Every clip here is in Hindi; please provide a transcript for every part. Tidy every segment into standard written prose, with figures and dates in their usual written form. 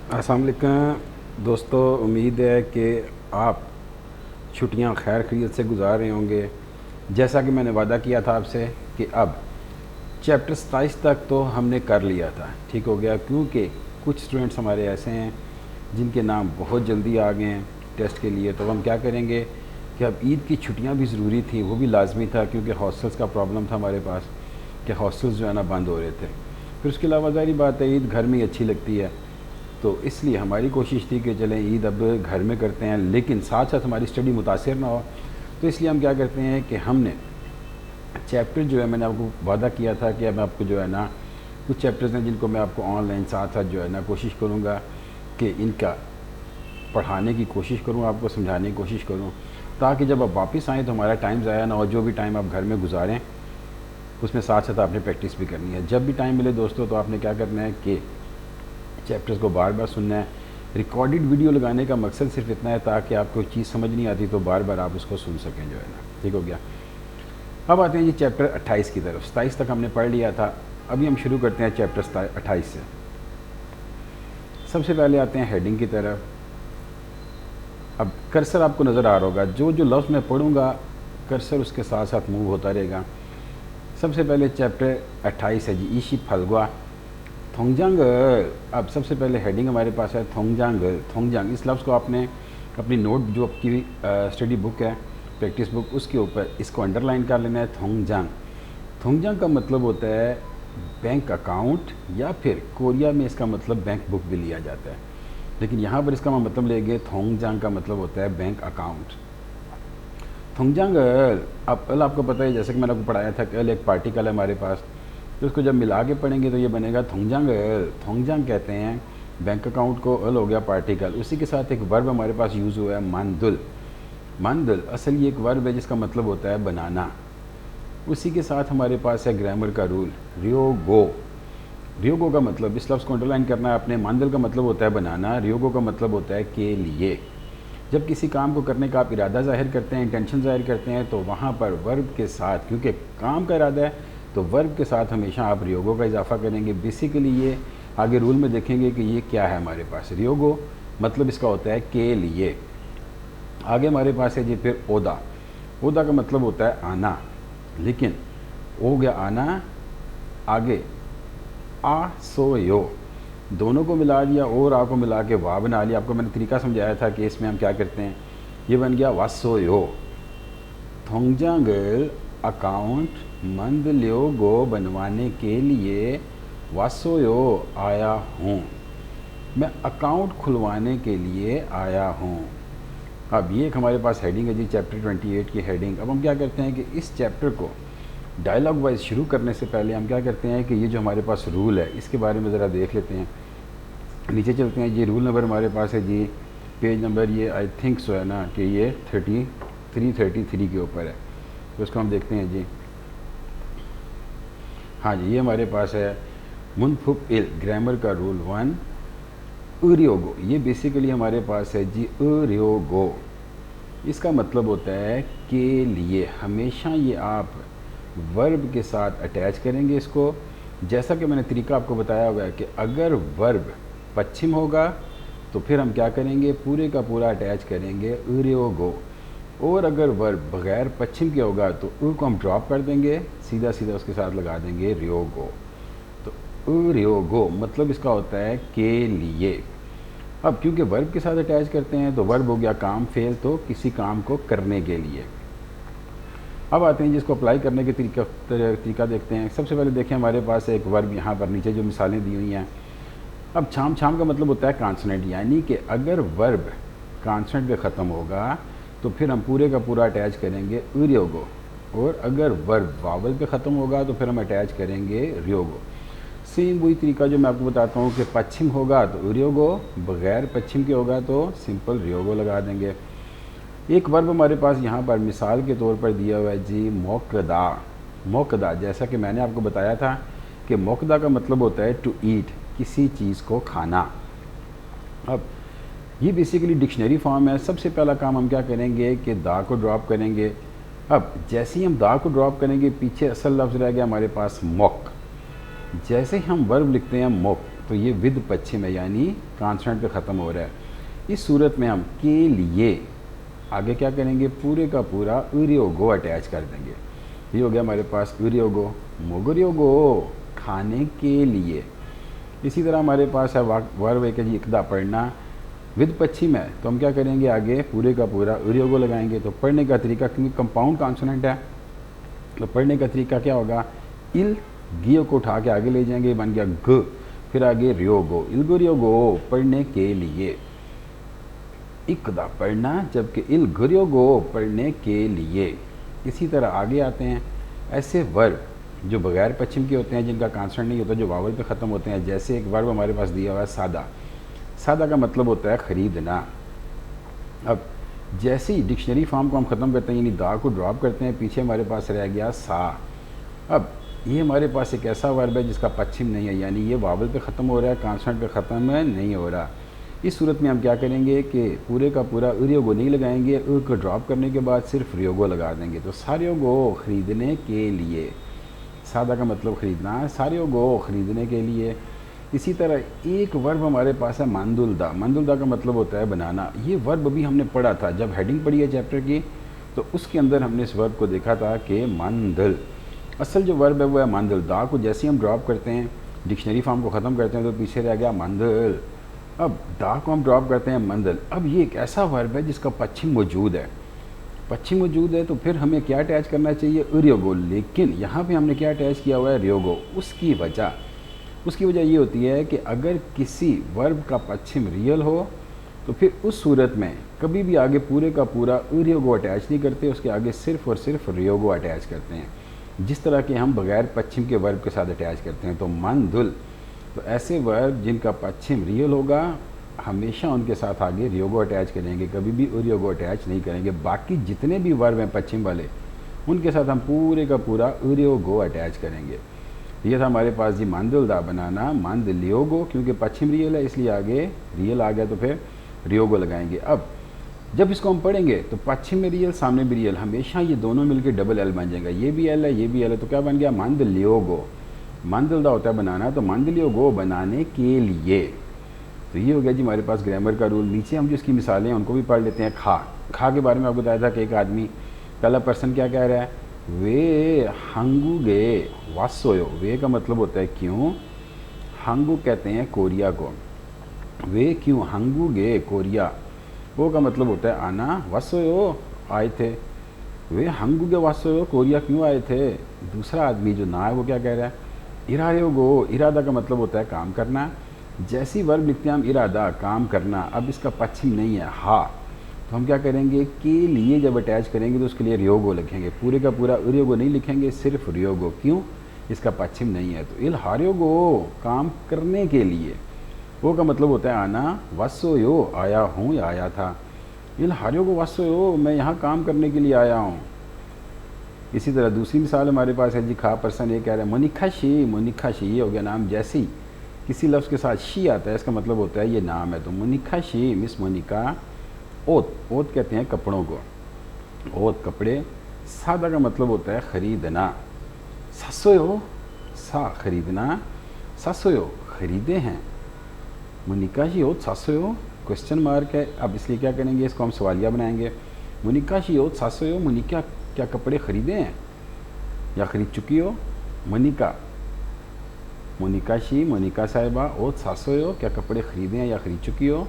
अस्सलाम वालेकुम दोस्तों, उम्मीद है कि आप छुट्टियां खैर खैरियत से गुजार रहे होंगे। जैसा कि मैंने वादा किया था आपसे कि अब चैप्टर 27 तक तो हमने कर लिया था, ठीक हो गया, क्योंकि कुछ स्टूडेंट्स हमारे ऐसे हैं जिनके नाम बहुत जल्दी आ गए हैं टेस्ट के लिए। तो हम क्या करेंगे कि अब ईद की छुट्टियां भी ज़रूरी थी, वो भी लाजमी था, क्योंकि हॉस्टल्स का प्रॉब्लम था हमारे पास कि हॉस्टल्स जो है ना बंद हो रहे थे। फिर उसके अलावा ज़ाहिर बात है ईद घर में ही अच्छी लगती है, तो इसलिए हमारी कोशिश थी कि चलें ईद अब घर में करते हैं, लेकिन साथ साथ हमारी स्टडी मुतासिर ना हो। तो इसलिए हम क्या करते हैं कि हमने चैप्टर जो है, मैंने आपको वादा किया था कि अब आपको जो है ना कुछ चैप्टर्स हैं जिनको मैं आपको ऑनलाइन साथ साथ जो है ना कोशिश करूँगा कि इनका पढ़ाने की कोशिश करूँ, आपको समझाने की कोशिश करूँ, ताकि जब आप वापस आएँ तो हमारा टाइम ज़ाया ना हो। जो भी टाइम आप घर में गुजारें उसमें साथ साथ आपने प्रैक्टिस भी करनी है। जब भी टाइम मिले दोस्तों, तो आपने क्या करना है कि चैप्टर्स को बार बार सुनना है। रिकॉर्डेड वीडियो लगाने का मकसद सिर्फ इतना है ताकि आपको चीज़ समझ नहीं आती तो बार बार आप उसको सुन सकें, जो है ना, ठीक हो गया। अब आते हैं जी चैप्टर 28 की तरफ। 27 तक हमने पढ़ लिया था, अभी हम शुरू करते हैं चैप्टर 28 से। सबसे पहले आते हैं हेडिंग की तरफ। अब कर्सर आपको नज़र आ रहा होगा, जो जो लफ्ज़ मैं पढ़ूँगा कर्सर उसके साथ साथ मूव होता रहेगा। सबसे पहले चैप्टर 28 है जी, ईशी फलगवा थोंगजांग। अब सबसे पहले हेडिंग हमारे पास है थोंगजांग। थोंगजांग इस लफ्ज़ को आपने अपनी नोट जो आपकी स्टडी बुक है, प्रैक्टिस बुक, उसके ऊपर इसको अंडरलाइन कर लेना है, थोंगजांग। थोंगजांग का मतलब होता है बैंक अकाउंट, या फिर कोरिया में इसका मतलब बैंक बुक भी लिया जाता है, लेकिन यहाँ पर इसका मतलब लेंगे थोंगजांग का मतलब होता है बैंक अकाउंट। थोंगजांग अब अल आपको पता है, जैसे कि मैंने आपको पढ़ाया था कि अल एक पार्टिकल है हमारे पास, तो उसको जब मिला के पढ़ेंगे तो ये बनेगा थोंगजांग। थोंगजांग कहते हैं बैंक अकाउंट को, अल हो गया पार्टिकल, उसी के साथ एक वर्ब हमारे पास यूज़ हुआ है मानदुल। मानदुल असल ये एक वर्ब है जिसका मतलब होता है बनाना। उसी के साथ हमारे पास है ग्रामर का रूल रियोगो। रियोगो का मतलब, इस लफ्ज़ को अंडरलाइन करना है आपने, मानदुल का मतलब होता है बनाना, रियोगो का मतलब होता है के लिए। जब किसी काम को करने का आप इरादा ज़ाहिर करते हैं, इंटेंशन ज़ाहिर करते हैं, तो वहाँ पर वर्ब के साथ, क्योंकि काम का इरादा है, तो वर्ब के साथ हमेशा आप रियोगो का इजाफा करेंगे। बेसिकली ये आगे रूल में देखेंगे कि ये क्या है हमारे पास। रियोगो मतलब इसका होता है के लिए। आगे हमारे पास है जी फिर ओदा। ओदा का मतलब होता है आना, लेकिन हो गया आना, आगे आ सो यो, दोनों को मिला दिया और आ को मिला के वाह बना लिया। आपको मैंने तरीका समझाया था कि इसमें हम क्या करते हैं, ये बन गया वासो यो। थोंगजांग अकाउंट मंद लियो गो बनवाने के लिए वासो यो आया हूँ, मैं अकाउंट खुलवाने के लिए आया हूँ। अब ये एक हमारे पास हेडिंग है जी, चैप्टर 28 की हेडिंग। अब हम क्या करते हैं कि इस चैप्टर को डायलॉग वाइज शुरू करने से पहले हम क्या करते हैं कि ये जो हमारे पास रूल है इसके बारे में ज़रा देख लेते हैं। नीचे चलते हैं जी, रूल नंबर हमारे पास है जी, पेज नंबर ये आई थिंक सो है ना कि ये 33 के ऊपर है, तो इसको हम देखते हैं जी। हाँ जी, ये हमारे पास है मुनफुक इल ग्रामर का रूल 1 उरियोगो। ये बेसिकली हमारे पास है जी उरियोगो, इसका मतलब होता है के लिए। हमेशा ये आप वर्ब के साथ अटैच करेंगे इसको। जैसा कि मैंने तरीका आपको बताया हुआ है कि अगर वर्ब पश्चिम होगा तो फिर हम क्या करेंगे, पूरे का पूरा अटैच करेंगे उरियोगो, और अगर वर्ब बग़ैर पश्चिम के होगा तो उ को हम ड्रॉप कर देंगे, सीधा सीधा उसके साथ लगा देंगे रियोगो। तो उरियोगो मतलब इसका होता है के लिए। अब क्योंकि वर्ब के साथ अटैच करते हैं तो वर्ब हो गया काम फेल, तो किसी काम को करने के लिए। अब आते हैं जिसको अप्लाई करने के तरीका देखते हैं। सबसे पहले देखें हमारे पास एक वर्ब यहाँ पर नीचे जो मिसालें दी हुई हैं। अब छाम छाम का मतलब होता है कॉन्सोनेंट, यानी कि अगर वर्ब कॉन्सोनेंट पे ख़त्म होगा तो फिर हम पूरे का पूरा अटैच करेंगे रियोगो, और अगर वर्ब वावल पे ख़त्म होगा तो फिर हम अटैच करेंगे रियोगो। सेम वही तरीका जो मैं आपको बताता हूँ कि पश्चिम होगा तो रियोगो, बग़ैर पश्चिम के होगा तो सिंपल रियोगो लगा देंगे। एक वर्ब हमारे पास यहाँ पर मिसाल के तौर पर दिया हुआ है जी मोकदा। मोकदा, जैसा कि मैंने आपको बताया था कि मोकदा का मतलब होता है टू ईट, किसी चीज़ को खाना। अब ये बेसिकली डिक्शनरी फॉर्म है। सबसे पहला काम हम क्या करेंगे कि दा को ड्रॉप करेंगे। अब जैसे ही हम दा को ड्रॉप करेंगे, पीछे असल लफ्ज़ रह गया हमारे पास मोक। जैसे ही हम वर्ब लिखते हैं मोक, तो ये विद पश्चिम है, यानी कॉन्सोनेंट पे ख़त्म हो रहा है। इस सूरत में हम के लिए आगे क्या करेंगे, पूरे का पूरा उर्योगो अटैच कर देंगे। ये हो गया हमारे पास उर्योगो। मोगुर्योगो खाने के लिए। इसी तरह हमारे पास है वर्ब है कि जी इकदा पढ़ना, विद पश्चिम है तो हम क्या करेंगे, आगे पूरे का पूरा उर्योगो लगाएंगे। तो पढ़ने का तरीका, क्योंकि कंपाउंड कॉन्सोनेंट है तो पढ़ने का तरीका क्या होगा, इल गियो को उठा के आगे ले जाएंगे, बन गया ग, फिर आगे रियोगो, इलगुरियोगो पढ़ने के लिए। इकदा पढ़ना, जबकि इलगुरियोगो पढ़ने के लिए। इसी तरह आगे आते हैं ऐसे वर्ब जो बगैर पश्चिम के होते हैं, जिनका कॉन्सोनेंट नहीं होता, जो वावल पे ख़त्म होते हैं। जैसे एक वर्ब हमारे पास दिया हुआ है सादा। सादा का मतलब होता है ख़रीदना। अब जैसे ही डिक्शनरी फॉर्म को हम ख़त्म करते हैं, यानी दा को ड्रॉप करते हैं, पीछे हमारे पास रह गया सा। अब ये हमारे पास एक ऐसा वर्ब है जिसका पश्चिम नहीं है, यानी ये वावल पे ख़त्म हो रहा है, कॉन्सोनेंट पे ख़त्म नहीं हो रहा। इस सूरत में हम क्या करेंगे कि पूरे का पूरा रियोगो नहीं लगाएंगे, को ड्रॉप करने के बाद सिर्फ रियोगो लगा देंगे। तो सारियोगो ख़रीदने के लिए। सादा का मतलब ख़रीदना, सारियोगो ख़रीदने के लिए। इसी तरह एक वर्ब हमारे पास है मांदुलदा। मांदुलदा का मतलब होता है बनाना। ये वर्ब भी हमने पढ़ा था, जब हेडिंग पढ़ी है चैप्टर की तो उसके अंदर हमने इस वर्ब को देखा था कि मांदल। असल जो वर्ब है वो है मांदल। दा को जैसे ही हम ड्रॉप करते हैं, डिक्शनरी फॉर्म को ख़त्म करते हैं, तो पीछे रह गया मांदल। अब दा को हम ड्रॉप करते हैं मंदल। अब ये एक ऐसा वर्ब है जिसका पश्चिम मौजूद है। पश्चिम मौजूद है तो फिर हमें क्या अटैच करना चाहिए, रियोगो। लेकिन यहाँ पे हमने क्या अटैच किया हुआ है, रियोगो। उसकी वजह ये होती है कि अगर किसी वर्ब का पश्चिम रियल हो तो फिर उस सूरत में कभी भी आगे पूरे का पूरा रियोगो अटैच नहीं करते, उसके आगे सिर्फ और सिर्फ रियोगो अटैच करते हैं, जिस तरह के हम बगैर पश्चिम के वर्ब के साथ अटैच करते हैं। तो मंदुल, तो ऐसे वर्ब जिनका पश्चिम रियल होगा हमेशा उनके साथ आगे रियोगो अटैच करेंगे, कभी भी रियोगो अटैच नहीं करेंगे। बाकी जितने भी वर्ब हैं पश्चिम वाले, उनके साथ हम पूरे का पूरा रियोगो अटैच करेंगे। ये था हमारे पास जी मांदुलदा बनाना, मांद लियोगो, क्योंकि पश्चिम रियल है इसलिए आगे रियल आ गया तो फिर रियोगो लगाएंगे। अब जब इसको हम पढ़ेंगे तो पश्चिम में रियल, सामने भी रियल, हमेशा ये दोनों मिलकर डबल एल बन जाएगा। ये भी एल है, ये भी एल है, तो क्या बन गया, मांद लियोगो। मांदुलदा होता है बनाना, तो मांद लियोगो बनाने के लिए। तो ये हो गया जी हमारे पास ग्रामर का रूल। नीचे हम जो इसकी मिसालें हैं उनको भी पढ़ लेते हैं। खा के बारे में आपको बताया था कि एक आदमी, पहला पर्सन क्या कह रहा है, वे हंगुगे वासोयो। वे का मतलब होता है क्यों, हंगू कहते हैं कोरिया को। वे क्यों, हंगुगे कोरिया। वो का मतलब होता है आना, वासोयो आए थे। वे हंगुगे वासोयो कोरिया क्यों आए थे। दूसरा आदमी जो ना है वो क्या कह रहा है, इरायोगो। इरादा का मतलब होता है काम करना। जैसी वर्ब लिखते हैं हम इरादा, काम करना। अब इसका पश्चिम नहीं है हा, तो हम क्या करेंगे, के लिए जब अटैच करेंगे तो उसके लिए रियोगो लिखेंगे। पूरे का पूरा रियोगो नहीं लिखेंगे, सिर्फ रियोगो। क्यों, इसका पश्चिम नहीं है। तो इल हारियोगो काम करने के लिए। वो का मतलब होता है आना, वासोयो आया हूँ या आया था। इल हारियोगो वासोयो मैं यहाँ काम करने के लिए आया हूँ। इसी तरह दूसरी मिसाल हमारे पास है जी, खा पर्सन ये कह रहा है मुनिखाशी। मुनिखाशी ये हो गया नाम। जैसे ही किसी लफ्ज़ के साथ शी आता है इसका मतलब होता है ये नाम है। तो मुनिखाशी, मिस मोनिका। ओत, ओत कहते हैं कपड़ों को, ओत कपड़े। सादा का मतलब होता है ख़रीदना। सासोयो, सा खरीदना, सासोयो खरीदे हैं। मुनिकाशी ओत सासोयो, क्वेश्चन मार्क है। अब इसलिए क्या करेंगे, इसको हम सवालिया बनाएंगे। मुनिकाशी ओत सासोयो, मुनिका क्या कपड़े ख़रीदे हैं या ख़रीद चुकी हो। मुनिका, मुनिकाशी मोनिका साहिबा। ओत सासोयो क्या कपड़े ख़रीदे हैं या ख़रीद चुकी हो।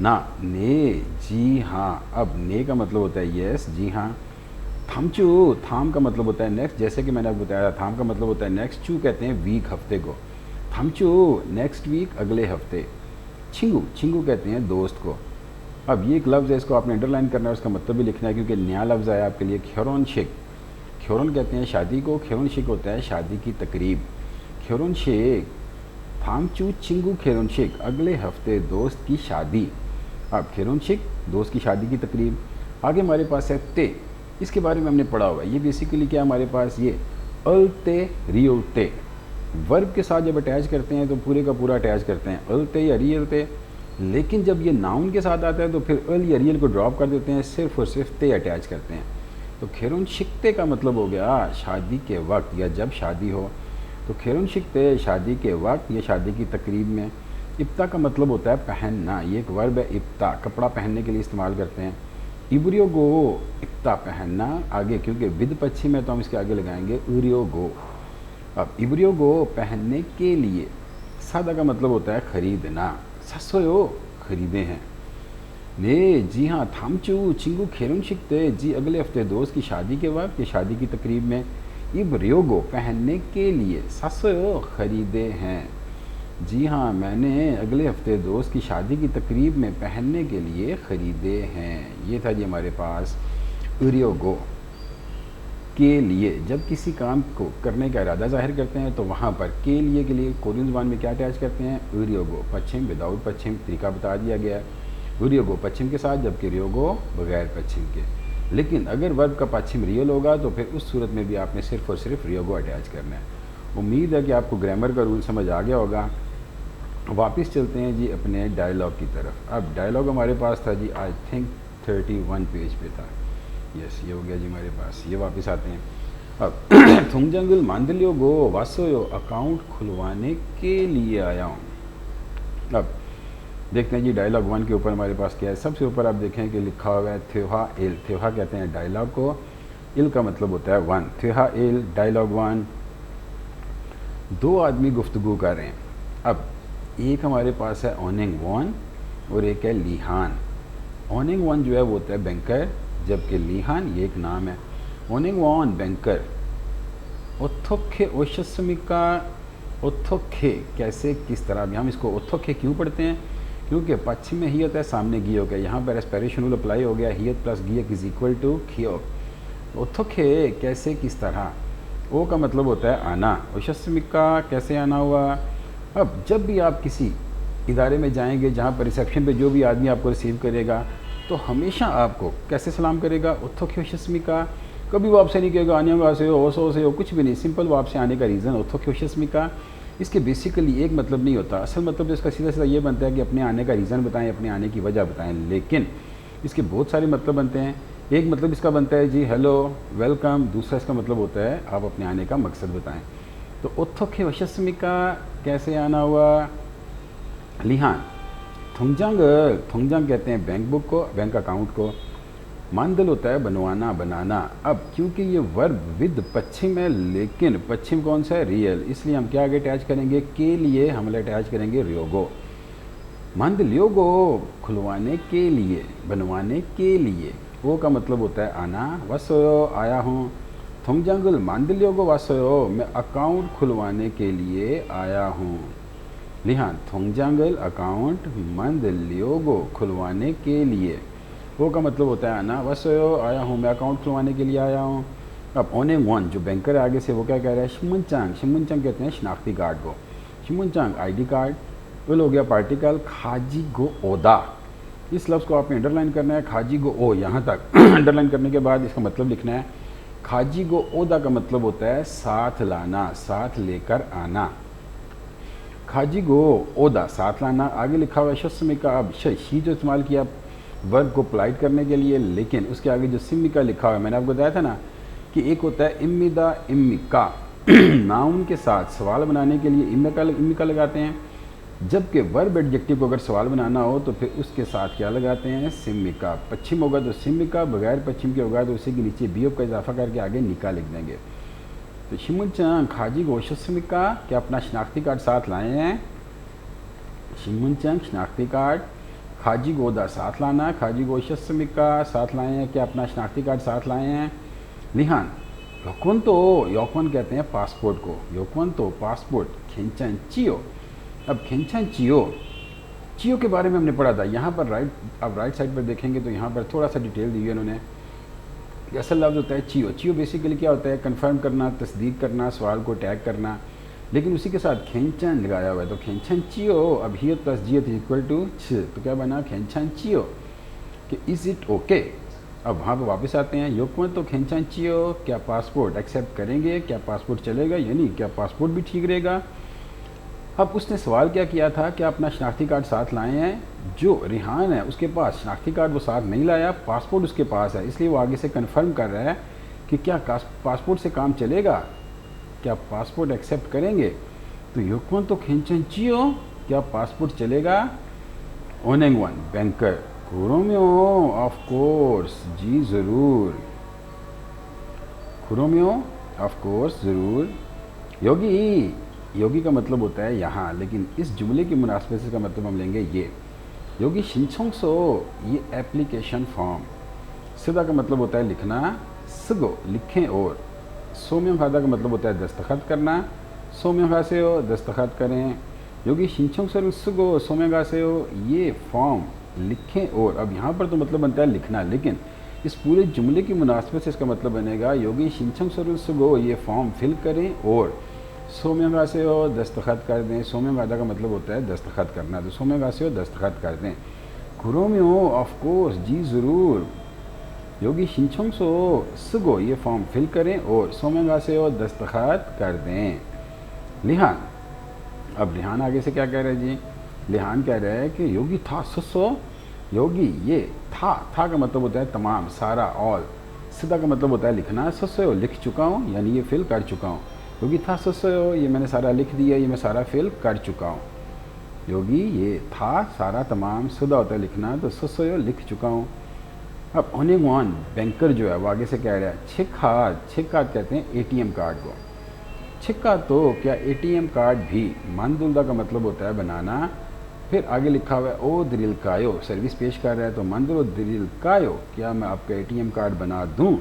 ना, ने जी हाँ। अब ने का मतलब होता है यस, जी हाँ। थामचू, थाम का मतलब होता है नेक्स्ट, जैसे कि मैंने आपको बताया थाम का मतलब होता है नेक्स्ट। चू कहते हैं वीक, हफ्ते को। थामचू नेक्स्ट वीक, अगले हफ्ते। छिंगू, छिंगू कहते हैं दोस्त को। अब ये एक लफ्ज़ है, इसको आपने अंडरलाइन करना है, उसका मतलब भी लिखना है क्योंकि नया लफ्ज़ आया आपके लिए। ख्योरोन शेक, ख्योरोन कहते हैं शादी को, ख्योरोन शेक होता है शादी की तकरीब। ख्योरोन शेक, थामचू छिंगू ख्योरोन शेक, अगले हफ्ते दोस्त की शादी। अब ख्योरोन शेक दोस्त की शादी की तकरीब। आगे हमारे पास है ते, इसके बारे में हमने पढ़ा हुआ है। ये बेसिकली क्या हमारे पास, ये अलते रियलते। वर्ब के साथ जब अटैच करते हैं तो पूरे का पूरा अटैच करते हैं, अलते या रियलते। लेकिन जब ये नाउन के साथ आता है तो फिर अल या रियल को ड्रॉप कर देते हैं, सिर्फ और सिर्फ ते अटैच करते हैं। तो ख्योरोन शिकते का मतलब हो गया शादी के वक्त या जब शादी हो। तो खैरुन शिकते शादी के वक्त या शादी की तकरीब में। इब्ता का मतलब होता है पहनना, ये एक वर्ब है इब्ता, कपड़ा पहनने के लिए इस्तेमाल करते हैं। इब्रियो गो इब्ता पहनना, आगे क्योंकि विद पश्चिम है तो हम इसके आगे लगाएंगे उरियो गो। अब इब्रियो गो पहनने के लिए, सादा का मतलब होता है खरीदना, ससोयो खरीदे हैं। ने जी हाँ, थामचू चिंगू खैरुन शिकते जी अगले हफ्ते दोस्त की शादी के वक्त या शादी की तकरीब में। इब्रियोगो पहनने के लिए, ससोयो खरीदे हैं। जी हाँ, मैंने अगले हफ्ते दोस्त की शादी की तकरीब में पहनने के लिए ख़रीदे हैं। ये था जी हमारे पास उरियोगो के लिए। जब किसी काम को करने का इरादा जाहिर करते हैं तो वहाँ पर के लिए कोरियन ज़बान में क्या अटैच करते हैं, उरियोगो। पश्चिम विदाउट पश्चिम तरीका बता दिया गया है, उरियोगो पश्चिम के साथ, जबकि रियोगो बगैर पश्चिम के। लेकिन अगर वर्ब का पश्चिम रियल होगा तो फिर उस सूरत में भी आपने सिर्फ और सिर्फ रियोगो अटैच करना है। उम्मीद है कि आपको ग्रामर का रूल समझ आ गया होगा। वापस चलते हैं जी अपने डायलॉग की तरफ। अब डायलॉग हमारे पास था जी, आई थिंक 31 पेज पे था। यस, ये हो गया जी हमारे पास। ये वापस आते हैं। अब थुंगजंगल मांदलियो गो वासोयो, अकाउंट खुलवाने के लिए आया हूँ। अब देखते हैं जी डायलॉग 1 के ऊपर हमारे पास क्या है। सबसे ऊपर आप देखें कि लिखा हुआ है थ्योहा एल। थ्योहा कहते हैं डायलॉग को, इल का मतलब होता है 1। थ्योहा एल डायलॉग 1। दो आदमी गुफ्तगू कर रहे हैं। अब एक हमारे पास है ओनिंग वॉन और एक है लीहान। ओनिंग वॉन जो है वो होता है बैंकर, जबकि लीहान ये एक नाम है। ओनिंग वॉन बैंकर। ओथोखे ओशस्मिका, ओथोखे कैसे किस तरह, हम इसको ओथोखे क्यों पढ़ते हैं, क्योंकि पश्चिम में हियत है, सामने गी हो गया। यहाँ पर एस्पेरेशन रूल अप्लाई हो गया, हियत प्लस गियक इज इक्वल टू खियो। ओथोखे कैसे किस तरह, ओ का मतलब होता है आना, ओशस्मिका कैसे आना हुआ। अब जब भी आप किसी इदारे में जाएंगे जहाँ पर रिसेप्शन पे जो भी आदमी आपको रिसीव करेगा तो हमेशा आपको कैसे सलाम करेगा, ओथोख्योशस्मिका। कभी वो आपसे नहीं कहेगा आनियोगा से हो, ओसो से हो, कुछ भी नहीं। सिंपल वो आपसे आने का रीज़न ओथोख्योशस्मिका। इसके बेसिकली एक मतलब नहीं होता, असल मतलब इसका सीधा सीधा ये बनता है कि अपने आने का रीज़न बताएं, अपने आने की वजह बताएं। लेकिन इसके बहुत सारे मतलब बनते हैं। एक मतलब इसका बनता है जी हेलो वेलकम, दूसरा इसका मतलब होता है आप अपने आने का मकसद बताएं। तो ओथोखे वशस्मिका कैसे आना हुआ। लिहान थुंगजंग, थुंगजंग कहते हैं बैंक बुक को, बैंक अकाउंट को। मानदल होता है बनवाना, बनाना। अब क्योंकि ये वर्ब विद पश्चिम है, लेकिन पश्चिम कौन सा है, रियल, इसलिए हम क्या आगे अटैच करेंगे, के लिए हम अटैच करेंगे रियोगो। मानदलियोगो खुलवाने के लिए, बनवाने के लिए। वो का मतलब होता है आना, वसोयो आया हूँ। थुंगजंगल मानदलियोगो वासोयो, मैं अकाउंट खुलवाने के लिए आया हूँ। लिहान थुंगजंगल अकाउंट, मानदलियोगो खुलवाने के लिए। वो का मतलब होता है आना, वसोयो आया हूँ, मैं अकाउंट खुलवाने के लिए आया हूँ। अब ओने वन जो बैंकर है आगे से वो क्या कह रहा है, शिमुनचांग, शिमुनचांग कहते हैं शनाख्ती कार्ड को। शिमुनचांग आईडी कार्ड। विल हो गया पार्टिकल खाजी गो ओदा। इस लफ्ज़ को आपने अंडरलाइन करना है, खाजी गो ओ यहाँ तक अंडरलाइन करने के बाद इसका मतलब लिखना है। खाजी गो ओदा का मतलब होता है साथ लाना, साथ लेकर आना। खाजी गो ओदा साथ लाना। आगे लिखा हुआ है शस्मिका। अब शी जो इस्तेमाल किया वर्ब को पोलाइट करने के लिए, लेकिन उसके आगे जो सिमिका लिखा हुआ है, मैंने आपको बताया था ना कि एक होता है इम्मिदा इम्मिका नाउन के साथ सवाल बनाने के लिए इम्मिका लगाते हैं, जबकि वर्ब एडजेक्टिव को अगर सवाल बनाना हो तो फिर उसके साथ क्या लगाते हैं, सिमिका। पश्चिम होगा तो सिमिका, बगैर पश्चिम के होगा तो उसी के नीचे बी का इजाफा करके आगे निका लिख देंगे। तो शिमुनचांग खाजी गोशस्मिका, क्या अपना शनाख्ती कार्ड साथ लाए हैं। शिमुनचांग शनाख्ती कार्ड, खाजी गोदा साथ लाना, खाजी गोशस्मिका साथ लाए हैं, क्या अपना शनाख्ती कार्ड साथ लाए हैं। लिहान योकवन तो, योकवन कहते हैं पासपोर्ट को, योकवन तो पासपोर्ट। खिंचन चियो। अब खिंचन चियो, चियो के बारे में हमने पढ़ा था। यहाँ पर राइट साइड पर देखेंगे तो यहाँ पर थोड़ा सा डिटेल दी है उन्होंने। असल लफ्ज़ होता है चियो। चियो बेसिकली क्या होता है, कंफर्म करना, तस्दीक करना, सवाल को टैग करना, लेकिन उसी के साथ खेंचन लगाया हुआ है। तो खेंचन चियो, अब हियत प्लस जियत इक्वल टू छ, तो क्या बना खेंचन चियो कि इज़ इट ओके। अब वहाँ पर वापस आते हैं, योकवन तो खेंचन चियो, क्या पासपोर्ट एक्सेप्ट करेंगे, क्या पासपोर्ट चलेगा, यानी क्या पासपोर्ट भी ठीक रहेगा। अब उसने सवाल क्या किया था, क्या अपना शनाख्ती कार्ड साथ लाए हैं। जो रिहान है उसके पास शनाख्ती कार्ड वो साथ नहीं लाया, पासपोर्ट उसके पास है, इसलिए वो आगे से कंफर्म कर रहा है कि क्या पासपोर्ट से काम चलेगा। क्या पासपोर्ट एक्सेप्ट करेंगे? तो योकोन तो खेंचनचियो, क्या पासपोर्ट चलेगा? ओनेंगवन बैंकर, कुरोमियो ऑफ कोर्स, जी ज़रूर। कुरोमियो ऑफ कोर्स, ज़रूर। योगी, योगी का मतलब होता है यहाँ, लेकिन इस जुमले की मुनासिबत से का मतलब हम लेंगे ये। योगी शिनचोंगसो, ये एप्लीकेशन फॉर्म। सिदा का मतलब होता है लिखना, सगो लिखें, और सोम्यों खादा का मतलब होता है दस्तखत करना, सोम्यों खासे हो दस्तखत करें। योगी शिनचोंगसो सगो सोम्यों खासे हो, ये फॉर्म लिखें, और अब यहाँ पर तो मतलब बनता है लिखना, लेकिन इस पूरे जुमले की मुनासिबत से इसका मतलब बनेगा योगी शिनचोंगसो सगो, ये फॉर्म फिल करें और सोम्यों से हो दस्तखत कर दें। सोम्यों गादा का मतलब होता है दस्तखत करना, तो सोम्यों से हो दस्तखत कर दें। कुरोमियो ऑफ कोर्स, जी ज़रूर। योगी शिनचोंगसो सगो, ये फॉर्म फिल करें और सोम्यों से हो दस्तखत कर दें। लिहान, अब लिहान आगे से क्या कह रहे हैं जी? लिहान कह रहे हैं कि योगी था ससो, योगी ये था का मतलब होता है तमाम, सारा, ऑल। सीधा का मतलब होता है लिखना, ससो लिख चुका हूँ, यानी ये फिल कर चुका हूँ। योगी था ससो, ये मैंने सारा लिख दिया, ये मैं सारा फिल कर चुका हूँ। योगी ये था सारा तमाम, सुधा होता है लिखना, तो ससो लिख चुका हूँ। अब ओनेगवान बैंकर जो है वो आगे से कह रहा है छिक्कात कहते हैं एटीएम कार्ड को। छिक्का तो क्या एटीएम कार्ड भी, मानदुल्दा का मतलब होता है बनाना। फिर आगे लिखा हुआ है ओ दिल कायो, सर्विस पेश कर रहा है, तो मंदरो दिल कायो, क्या मैं आपका एटीएम कार्ड बना दूं?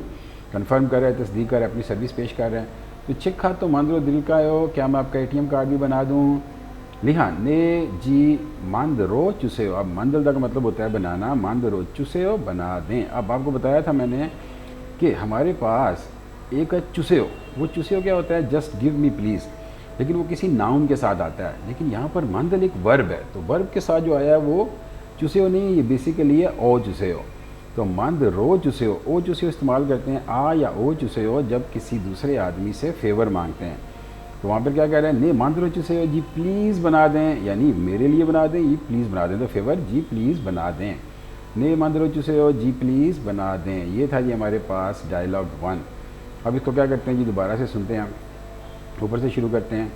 कंफर्म कर रहा है, तस्दीक कर रहा है, अपनी सर्विस पेश कर रहे हैं। तो छिक्का तो मंदरो दिल कायो, क्या मैं आपका एटीएम कार्ड भी बना दूं? लिहा ने जी मंदरो चुसेओ, अब मंदुल्दा का मतलब होता है बनाना, मंदरो चुसेओ बना दें। अब आपको बताया था मैंने कि हमारे पास एक है चुसेओ, वो चुसेओ क्या होता है? जस्ट गिव मी प्लीज़, लेकिन वो किसी नाउन के साथ आता है। लेकिन यहाँ पर मंदल एक वर्ब है, तो वर्ब के साथ जो आया है वो चुसेओ नहीं, ये बेसिकली है ओ चुसेओ। तो मंद रो चुसेओ, ओ चुसेओ इस्तेमाल करते हैं आ या ओ चुसेओ जब किसी दूसरे आदमी से फेवर मांगते हैं। तो वहाँ पर क्या कह रहे हैं? ने मंद रो चुसेओ, जी प्लीज़ बना दें, यानी मेरे लिए बना दें, ये प्लीज़ बना दें, तो फेवर जी प्लीज़ बना दें। ने मंद रो चुसेओ, जी प्लीज़ बना दें। ये था जी हमारे पास डायलॉग 1। अब इसको क्या करते हैं जी, दोबारा से सुनते हैं, ऊपर से शुरू करते हैं।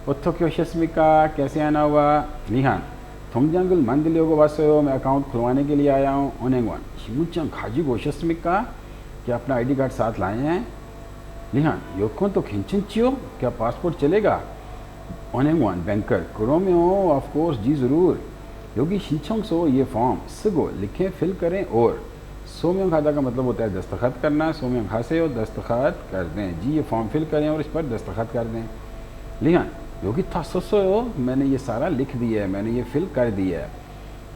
ओथो क्यों शस्मिका, कैसे आना हुआ? निहान थम जंगल मंदिलियो को वासो, मैं अकाउंट खुलवाने के लिए आया हूँ। ओनेंगवान शिमुचंग खाजी को शस्मिका, क्या अपना आईडी कार्ड साथ लाए हैं? निहान योको तो खिंचियो, क्या पासपोर्ट चलेगा? ओनेंगवान बैंकर कुरोमियो ऑफ कोर्स, जी ज़रूर। योगी शिंचोंग सो, ये फॉर्म सगो लिखें फिल करें, और सोम्यों खादा का मतलब होता है दस्तखत करना, सोम्यों खासे हो दस्तखत कर दें। जी ये फॉर्म फिल करें और इस पर दस्तखत कर दें। लिहान योगी था ससो, मैंने ये सारा लिख दिया है, मैंने ये फिल कर दिया है।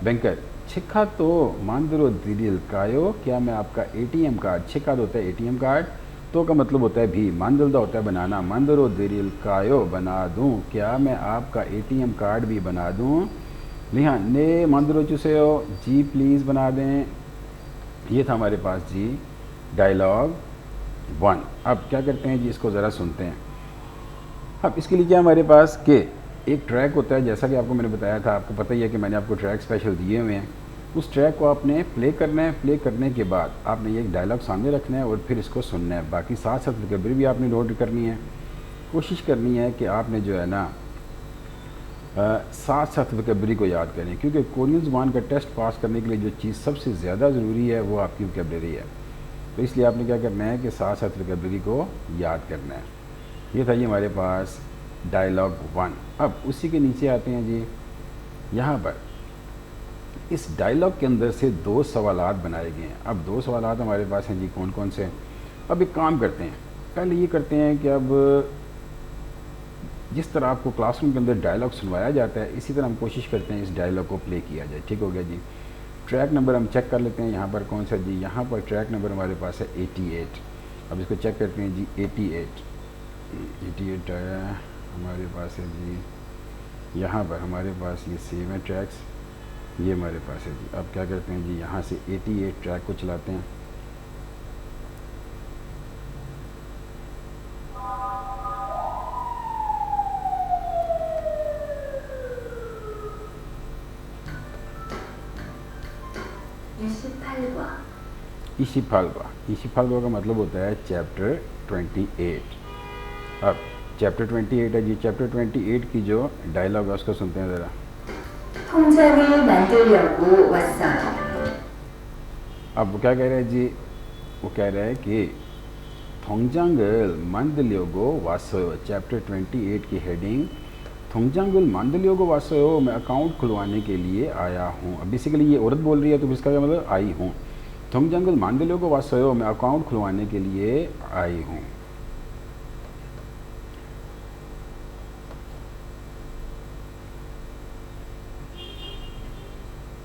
बैंकर छिक्का तो मांदरो दिल कायो, क्या मैं आपका एटीएम कार्ड, छिक्का होता है एटीएम कार्ड, तो का मतलब होता है भी, मांदुल्दा होता है बनाना, मांदरो दिल कायो बना दूं, क्या मैं आपका एटीएम कार्ड भी बना दूं? लिहान ने मांदरो चुसेओ, जी प्लीज़ बना दें। ये था हमारे पास जी डायलॉग 1। अब क्या करते हैं जी, इसको ज़रा सुनते हैं। अब इसके लिए क्या हमारे पास के एक ट्रैक होता है, जैसा कि आपको मैंने बताया था, आपको पता ही है कि मैंने आपको ट्रैक स्पेशल दिए हुए हैं। उस ट्रैक को आपने प्ले करना है, प्ले करने के बाद आपने ये एक डायलॉग सामने रखना है और फिर इसको सुनना है। बाकी साथ साथ रिकवरी भी आपने नोट करनी है। कोशिश करनी है कि आपने जो है ना साथ साथ वोकैबलरी को याद करें, क्योंकि कोरियन ज़ुबान का टेस्ट पास करने के लिए जो चीज़ सबसे ज़्यादा ज़रूरी है वो आपकी वोकैबलरी है। तो इसलिए आपने क्या करना है कि साथ साथ वोकैबलरी को याद करना है। ये था जी हमारे पास डायलॉग 1। अब उसी के नीचे आते हैं जी, यहाँ पर इस डायलॉग के अंदर से 2 सवालात बनाए गए हैं। अब 2 सवालात हमारे पास हैं जी, कौन कौन से? अब एक काम करते हैं, पहले ये करते हैं कि अब जिस तरह आपको क्लासरूम के अंदर डायलॉग सुनवाया जाता है, इसी तरह हम कोशिश करते हैं इस डायलॉग को प्ले किया जाए। ठीक हो गया जी। ट्रैक नंबर हम चेक कर लेते हैं, यहाँ पर कौन सा जी, यहाँ पर ट्रैक नंबर हमारे पास है 88। अब इसको चेक करते हैं जी, 88 हमारे पास है जी। यहाँ पर हमारे पास ये सेम है ट्रैक्स, ये हमारे पास है जी। अब क्या करते हैं जी, यहाँ से 88 ट्रैक को चलाते हैं। इशिफालवा का मतलब होता है चैप्टर 28। अब चैप्टर 28 है जी। चैप्टर 28 की जो डायलॉग है उसको सुनते हैं ज़रा। 통장을 만들려고 왔어요. अब वो क्या कह रहे हैं जी, वो कह रहे हैं कि थोंगजांगल मंदलियोगो वासोयो, चैप्टर 28 की हेडिंग थोंगजांगल मंदलियोगो वासोयो, मैं अकाउंट खुलवाने के लिए आया हूँ। अब बेसिकली ये औरत बोल रही है तो इसका क्या मतलब आई हूँ। थोंगजांगल मंदलियोगो वासोयो, मैं अकाउंट खुलवाने के लिए आई हूँ।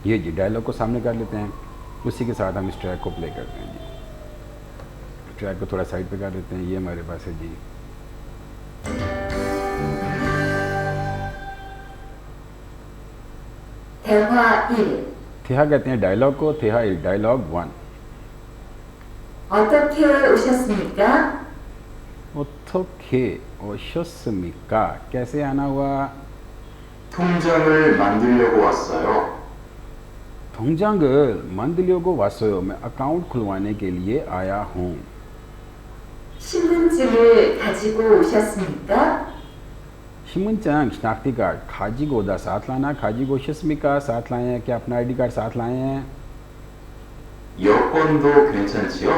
ये जी डायलॉग को सामने कर लेते हैं, उसी के साथ हम इस ट्रैक को प्ले करते हैं जी। ट्रैक को थोड़ा साइड पे कर लेते हैं, ये हमारे पास है जी। 대화 1. थेहा कहते हैं डायलॉग को, थेहा डायलॉग 1। 어떻게 오셨습니까? ओथोखे ओशस्मिका, कैसे आना हुआ। 통장을 만들려고 왔어요. थोंगजांगल मंदलियोगो वासोयो, मैं अकाउंट खुलवाने के लिए आया हूँ। 신분증을 가지고 오셨습니까? शिमुनचांग शनाख्ती कार्ड, खाजी गोदा साथ लाना, खाजी गो शस्मिका साथ लाए हैं, क्या अपना आईडी कार्ड साथ लाए हैं। 여권도 괜찮지요?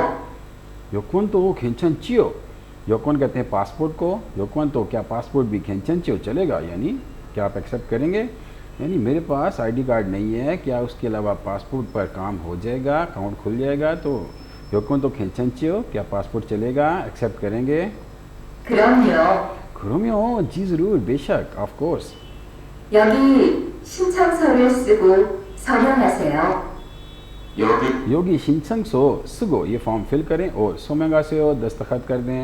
योकोन तो खेंचन चियो, योकोन कहते हैं पासपोर्ट को, योकोन तो क्या पासपोर्ट भी खेंचन चियो चलेगा, यानी क्या आप एक्सेप्ट करेंगे। यानी मेरे पास आईडी कार्ड नहीं है, क्या उसके अलावा पासपोर्ट पर काम हो जाएगा, अकाउंट खुल जाएगा। तो योकोन तो खेंचन चियो, क्या पासपोर्ट चलेगा, एक्सेप्ट करेंगे। 그럼요. 그럼요, जी ज़रूर, बेशक, ऑफ कोर्स। 여기 신청서를 쓰고 서명하세요. 여기 योगी शिनसंग सो सुगो, ये फॉर्म फिल करें और सोमेगा से और दस्तखत कर दें।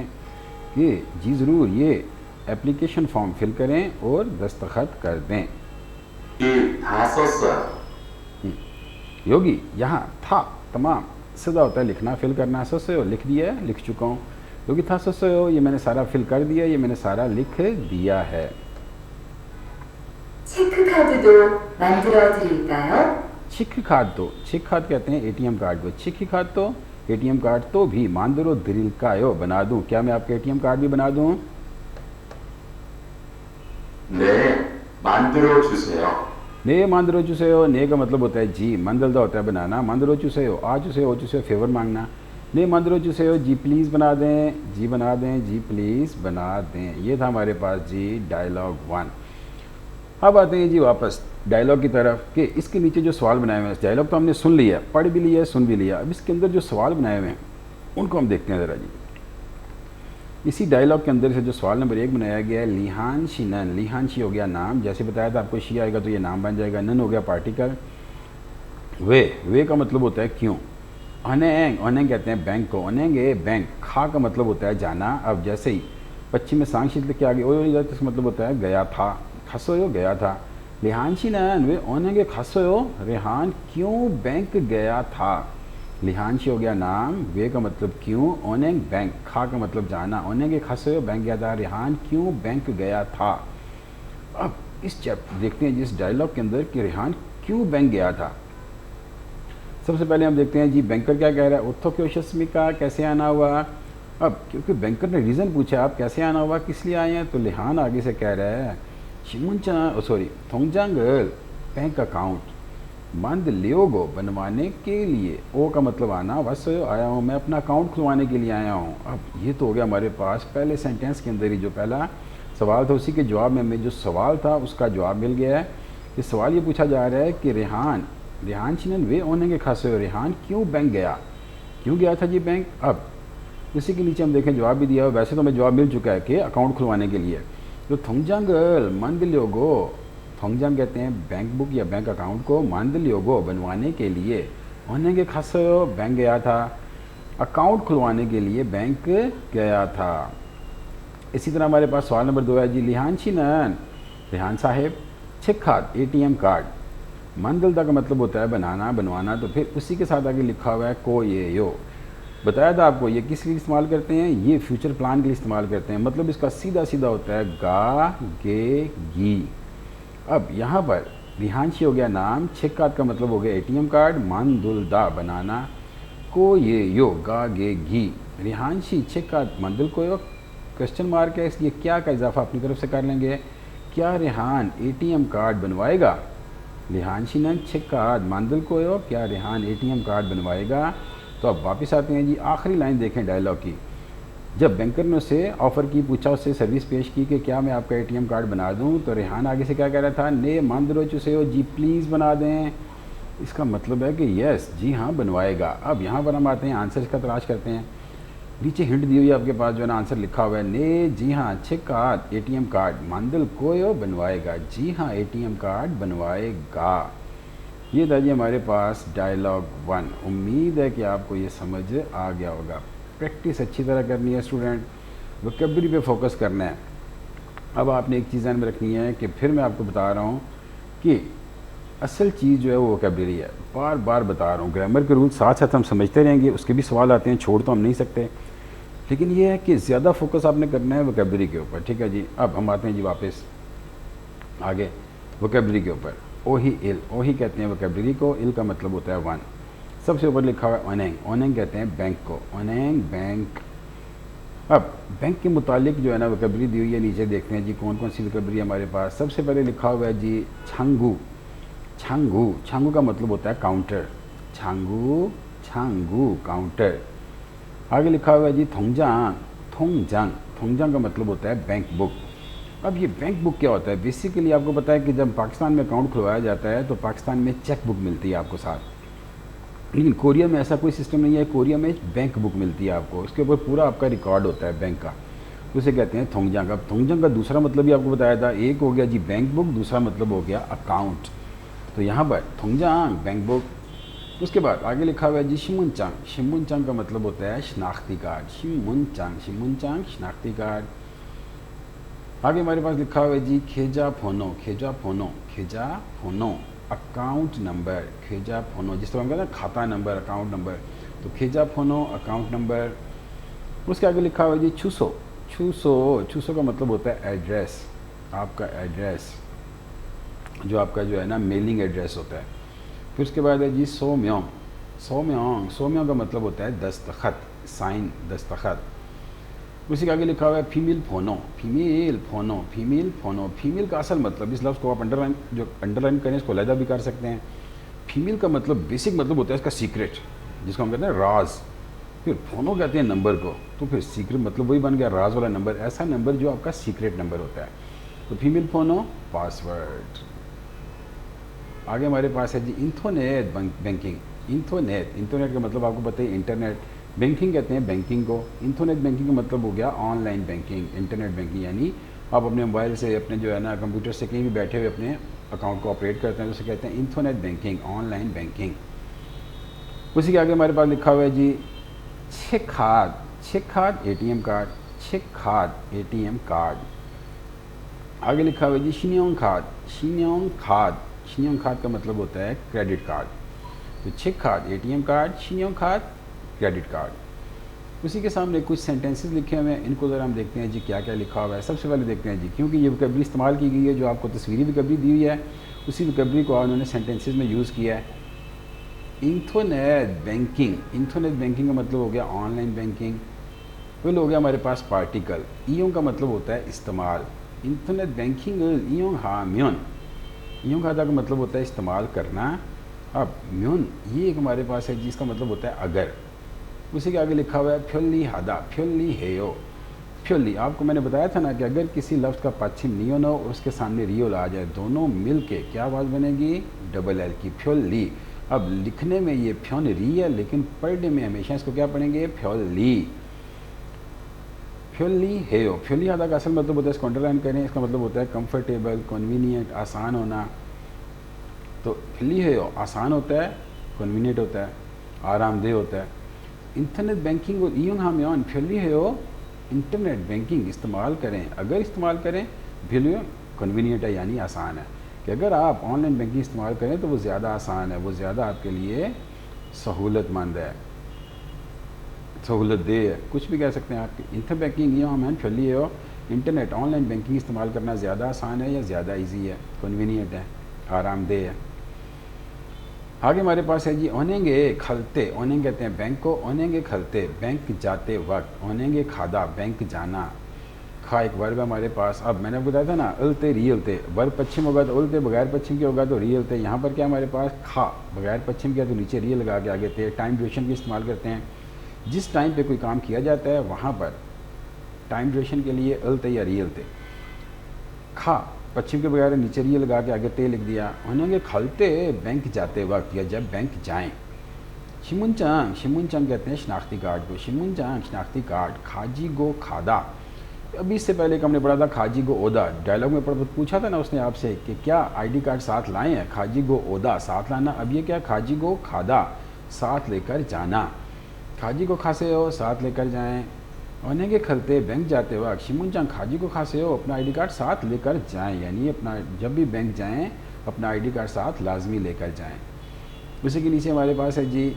ये जी ज़रूर, ये एप्लीकेशन फॉर्म फिल करें और दस्तखत कर दें। 다 썼어요. योगी यहाँ था तमाम, सदा होता है लिखना, फिल करना। ससो लिख दिया है, लिख चुका हूँ। योगी था ससो, ये मैंने सारा फिल कर दिया, ये मैंने सारा लिख दिया है। 체크카드도 만들어 드릴까요? छिक खाद तो, छिक खाद कहते हैं एटीएम कार्ड को, छिक खाद तो एटीएम कार्ड तो भी मानदरो दिल कायो बना दूं, क्या मैं आपका एटीएम कार्ड भी बना दूं। 네, 만들어 주세요. ने मांदरो चुसेयो, ने का मतलब होता है जी, मंदलदा होता है बनाना, मांदरो चुसेयो आ चुसेयो, ओ चुसेयो फेवर मांगना। ने मांदरो चुसेयो, जी प्लीज़ बना दें, जी बना दें, जी प्लीज़ बना दें। ये था हमारे पास जी डायलॉग 1। अब आते हैं जी वापस डायलॉग की तरफ कि इसके नीचे जो सवाल बनाए हुए हैं, डायलॉग तो हमने सुन लिया, पढ़ भी लिया, सुन भी लिया। अब इसके अंदर जो सवाल बनाए हुए हैं उनको हम देखते हैं ज़रा जी। इसी डायलॉग के अंदर से जो सवाल नंबर 1 बनाया गया है, लिहान शी नन, लिहान शी हो गया नाम, जैसे बताया था आपको शी आएगा तो ये नाम बन जाएगा, नन हो गया पार्टिकल, वे का मतलब होता है क्यों। अनेंग, अनेंग कहते हैं बैंक को, अनेंग ए बैंक, खा का मतलब होता है जाना। अब जैसे ही पश्चिम में सांग शीत के आगे ओ नहीं जाता, इसका मतलब होता है गया था, खसोयो गया था। लिहान शी नन वे ओनेंगे खसोयो, रेहान क्यों बैंक गया था। लिहान शी हो गया नाम, वे का मतलब क्यों, ओनेंग बैंक, खा का मतलब जाना, ओनेंगे खसोयो बैंक गया था, रेहान क्यों बैंक गया था। अब इस चैप्टर देखते हैं जिस डायलॉग के अंदर कि रेहान क्यों बैंक गया था। सबसे पहले हम देखते हैं जी बैंकर क्या कह रहा है, उत्थो क्यों शस्मिका, कैसे आना हुआ। अब क्योंकि बैंकर ने रीज़न पूछा आप कैसे आना हुआ, किस लिए आए हैं, तो लिहान आगे से कह रहा है शिमुनचा सॉरी थोंगजांगल बैंक अकाउंट मंद लियोगो बनवाने के लिए, ओ का मतलब आना, बस आया हूँ मैं अपना अकाउंट खुलवाने के लिए आया हूँ। अब ये तो हो गया हमारे पास पहले सेंटेंस के अंदर ही जो पहला सवाल था उसी के जवाब में हमें जो सवाल था उसका जवाब मिल गया है। ये सवाल ये पूछा जा रहा है कि रेहान चिनन वे होने के खास हो, रेहान क्यों बैंक गया, क्यों गया था जी बैंक। अब इसी के नीचे हम देखें जवाब भी दिया, वैसे तो हमें जवाब मिल चुका है कि अकाउंट खुलवाने के लिए। तो थोंगजांगल मंदलियोगो, थोंगजांग कहते हैं बैंक बुक या बैंक अकाउंट को, मंदलियोगो बनवाने के लिए, होने के खास बैंक गया था, अकाउंट खुलवाने के लिए बैंक गया था। इसी तरह हमारे पास सवाल नंबर 2 है जी, लिहान शिनन, रेहान साहेब, छिखात एटीएम कार्ड, मंदलदा का मतलब होता है बनाना, बनवाना, तो फिर उसी के साथ आगे लिखा हुआ है को ये यो। बताया था आपको ये किस लिए इस्तेमाल करते हैं, ये फ्यूचर प्लान के लिए इस्तेमाल करते हैं, मतलब इसका सीधा सीधा होता है गा गे गी। अब यहाँ पर रिहानशी हो गया नाम, छिक्कात का मतलब हो गया एटीएम कार्ड, मंदुलदा बनाना, को ये यो गा गे घी, रिहानशी छिक्कात मंदुल को यो क्वेश्चन मार्क है, इसलिए क्या का इजाफा अपनी तरफ से कर लेंगे। क्या रेहान एटीएम कार्ड बनवाएगा? रेहान शिनन चेक कार्ड मांदल को हो, क्या रेहान एटीएम कार्ड बनवाएगा? तो अब वापस आते हैं जी, आखिरी लाइन देखें डायलॉग की। जब बैंकर ने उससे ऑफ़र की, पूछा उससे सर्विस पेश की कि क्या मैं आपका एटीएम कार्ड बना दूं, तो रेहान आगे से क्या कह रहा था, ने मांदरो चुसे हो, जी प्लीज़ बना दें। इसका मतलब है कि यस, जी हाँ बनवाएगा। अब यहाँ पर हम आते हैं, आंसर का तलाश करते हैं। नीचे हिंट दी हुई है आपके पास, जो है ना आंसर लिखा हुआ है, ने जी हाँ चेक कार्ड एटीएम कार्ड मांदल कोयो बनवाएगा। जी हाँ एटीएम कार्ड बनवाएगा। ये था जी हमारे पास डायलॉग 1। उम्मीद है कि आपको ये समझ आ गया होगा। प्रैक्टिस अच्छी तरह करनी है स्टूडेंट, वोकैबुलरी पे फोकस करना है। अब आपने एक चीज़ ध्यान में रखनी है कि फिर मैं आपको बता रहा हूँ कि असल चीज़ जो है वो वोकैबुलरी है। बार बार बता रहा हूँ, ग्रामर के रूल साथ साथ हम समझते रहेंगे, उसके भी सवाल आते हैं, छोड़ तो हम नहीं सकते, लेकिन ये है कि ज़्यादा फोकस आपने करना है वोकैबुलरी के ऊपर। ठीक है जी। अब हम आते हैं जी वापस आगे वोकैबुलरी के ऊपर। ओही इल, ओही कहते हैं वोकैबुलरी को, इल का मतलब होता है वन। सबसे ऊपर लिखा हुआ है ओनेंग, ओनेंग कहते हैं बैंक को, ओनेंग बैंक। अब बैंक के मुतालिक जो है ना वोकैबुलरी दी हुई है, नीचे देखते हैं जी कौन कौन सी वोकैबुलरी हमारे पास। सबसे पहले लिखा हुआ है जी छांगू, छांगू, छांगू का मतलब होता है काउंटर, छांगू, छांगू काउंटर। आगे लिखा हुआ है जी थोंगजांग, थोंगजांग, थोंगजांग का मतलब होता है बैंक बुक। अब ये बैंक बुक क्या होता है? बेसिकली आपको पता है कि जब पाकिस्तान में अकाउंट खुलवाया जाता है तो पाकिस्तान में चेक बुक मिलती है आपको साथ, लेकिन कोरिया में ऐसा कोई सिस्टम नहीं है। कोरिया में बैंक बुक मिलती है आपको, उसके ऊपर पूरा आपका रिकॉर्ड होता है बैंक का, उसे कहते हैं थोंगजांग। अब थोंगजांग का दूसरा मतलब भी आपको बताया था, एक हो गया जी बैंक बुक, दूसरा मतलब हो गया अकाउंट। तो यहाँ पर थोंगजांग बैंक बुक। उसके बाद आगे लिखा हुआ है जी शिमुनचांग, शिमुनचांग का मतलब होता है शनाख्ती कार्ड, शिमुनचांग, शिमुनचांग शनाख्ती कार्ड। आगे हमारे पास लिखा हुआ है जी खेजा फोनो, खेजा फोनो, खेजा फोनो अकाउंट नंबर, खेजा फोनो, जिस तरह हम कहते हैं खाता नंबर, अकाउंट नंबर, तो खेजा फोनो अकाउंट नंबर। उसके आगे लिखा हुआ है जी छूसो, छूसो, छूसो का मतलब होता है एड्रेस, आपका एड्रेस, जो आपका जो है ना मेलिंग एड्रेस होता है। फिर उसके बाद है जी सोम्योंग, सोम्योंग, सोम्योंग का मतलब होता है दस्तखत, साइन, दस्तखत। उसी के आगे लिखा हुआ है फीमेल फोनो, फीमेल फोनो, फीमेल फोनो। फीमेल का असल मतलब, इस लफ्ज़ को आप अंडरलाइन करें, इसको अलहदा भी कर सकते हैं। फीमेल का मतलब बेसिक मतलब होता है इसका सीक्रेट, जिसको हम कहते हैं राज। फिर फोनो कहते हैं नंबर को, तो फिर सीक्रेट मतलब वही बन गया राज वाला नंबर, ऐसा नंबर जो आपका सीक्रेट नंबर होता है। तो फीमेल फोनो पासवर्ड। आगे हमारे पास है जी इंथोनेट बैंकिंग, इंथोनेट, इंटरनेट का मतलब आपको पता है इंटरनेट, बैंकिंग कहते हैं बैंकिंग को। इंटरनेट बैंकिंग का मतलब हो गया ऑनलाइन बैंकिंग, इंटरनेट बैंकिंग, यानी आप अपने मोबाइल से, अपने जो है ना कंप्यूटर से कहीं भी बैठे हुए अपने अकाउंट को ऑपरेट करते हैं, तो उसे कहते हैं इंटरनेट बैंकिंग, ऑनलाइन बैंकिंग। उसी के आगे हमारे पास लिखा हुआ है जी चेक खाद, चेक खाद एटीएम कार्ड, चेक खाद एटीएम कार्ड। आगे लिखा हुआ है जी शिन्योंग खाद, शिन्योंग खाद, शिन्योंग खाद का मतलब होता है क्रेडिट कार्ड। तो चेक खाद एटीएम कार्ड, शिन्योंग खाद क्रेडिट कार्ड। उसी के सामने कुछ सेंटेंसेस लिखे हुए हैं, इनको ज़रा हम देखते हैं जी क्या क्या लिखा हुआ है। सबसे पहले देखते हैं जी, क्योंकि ये वोकैबुलरी इस्तेमाल की गई है, जो आपको तस्वीरी वोकैबुलरी दी हुई है, उसी वोकैबुलरी को उन्होंने सेंटेंसेस में यूज़ किया है। इंटरनेट बैंकिंग, इंटरनेट बैंकिंग का मतलब हो गया ऑनलाइन बैंकिंग। फिर हो गया हमारे पास पार्टिकल, ईयों का मतलब होता है इस्तेमाल। इंटरनेट बैंकिंग ईयों हाम्योन, ईयों खाता का मतलब होता है इस्तेमाल करना। अब म्योन ये एक हमारे पास है जिसका मतलब होता है अगर। उसी के आगे लिखा हुआ है फ्योली हादा, फ्योली हेयो, फ्योली। आपको मैंने बताया था ना कि अगर किसी लफ्ज़ का पश्चिम नियोन हो और उसके सामने रियोल आ जाए, दोनों मिल के क्या आवाज़ बनेगी? डबल एल की, फ्योली। अब लिखने में ये फ्योन री है, लेकिन पढ़ने में हमेशा इसको क्या पढ़ेंगे? फ्योली, फ्योली हेयो। फ्योली हादा का असल मतलब होता है, इसको अंडरलाइन करें, इसका मतलब होता है कंफर्टेबल, कन्वीनियंट, आसान होना। तो फ्योली हेयो आसान होता है, कन्वीनियंट होता है, आरामदेह होता है। इंटरनेट बैंकिंग और ईयोंग हाम्योन फ्योली हेयो, इंटरनेट बैंकिंग इस्तेमाल करें, अगर इस्तेमाल करें, फ्योली कन्वीनियंट है यानी आसान है, कि अगर आप ऑनलाइन बैंकिंग इस्तेमाल करें तो वो ज़्यादा आसान है, वो ज़्यादा आपके लिए सहूलतमंद है, सहूलत दे है, कुछ भी कह सकते हैं आप। इंटर बैंकिंग ईयोंग हाम्योन फ्योली हेयो, इंटरनेट ऑनलाइन बैंकिंग इस्तेमाल करना ज़्यादा आसान है या ज़्यादा ईजी है, कन्वीनियंट है, आरामदेह है। आगे हमारे पास है जी ओनेंगे खलते, ओनेंगे कहते हैं बैंक को, ओनेंगे खलते बैंक जाते वक्त, ओनेंगे खादा बैंक जाना, खा एक वर्ब है हमारे पास। अब मैंने आपको बताया था ना उलते रियलते, वर्ब पश्चिम होगा तो उलते, बगैर पश्चिम के होगा तो रियलते। यहाँ पर क्या हमारे पास खा बगैर पश्चिम के तो नीचे रियल लगा के आगे थे। टाइम ड्यूरेशन भी इस्तेमाल करते हैं, जिस टाइम पे कोई काम किया जाता है वहाँ पर टाइम ड्यूरेशन के लिए उलते या रियलते। खा पश्चिम के बगैर नीचे रियल लगा के आगे ते लिख दिया। उन्होंने खलते बैंक जाते वक्त या जब बैंक जाएँ। शिमुनचांग, शिमुनचांग कहते हैं शनाख्ती कार्ड को, शिमुनचांग शनाख्ती कार्ड। खाजी गो खादा, अभी इससे पहले हमने पढ़ा था खाजी गो ओदा। डायलॉग में पूछा था ना उसने आपसे कि क्या आईडी कार्ड साथ लाए हैं, खाजी गो ओदा साथ लाना। अब ये क्या खाजी गो खादा साथ लेकर जाना। खाजी को खासे हो साथ लेकर जाएं। उन्हें के खलते बैंक जाते वक्त शिमुनचांग खाजी को खासे हो अपना आईडी कार्ड साथ लेकर जाएं, यानी अपना जब भी बैंक जाएं अपना आईडी कार्ड साथ लाजमी लेकर जाएं। उसी के नीचे हमारे पास है जी